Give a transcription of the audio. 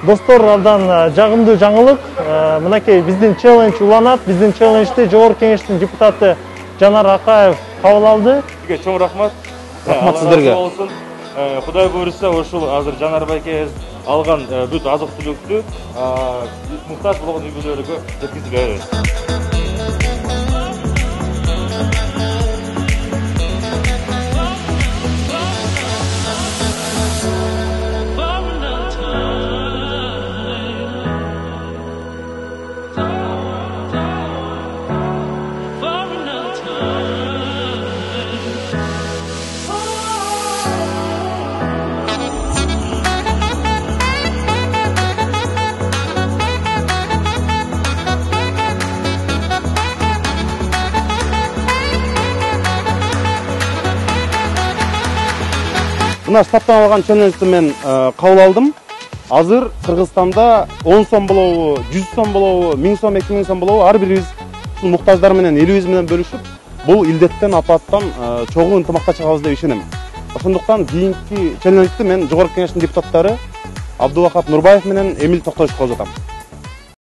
Достор, абдан жагымдуу жаңылык. Мынакей биздин челлендж уланат. Биздин челленджди Жогорку Кеңештин депутаты Жанар Акаев кабыл алды. Сизге чоң рахмат. Рахмат сиздерге. Кудай буйруса, ушул азыр Жанар байке алган бүт азык-түлүктү муктаж болгон үй бүлөлөргө жеткизип беребиз. Мына штаттан алган челленджди мен кабыл алдым. Азыр Кыргызстанда 10 сом болобу, 100 сом болобу, 1000 сом, 2000 сом болобу, ар бирибиз ушул муктаждар менен элибиз менен бөлүшүп, бул илдеттен, апаттан чогуу ынтымакта чыгабыз деп ишенем. Ошондуктан кийинки челленджди мен Жогорку Кеңештин депутаттары Абдулвахап Нурбаев менен Эмил Токтошевго узатам.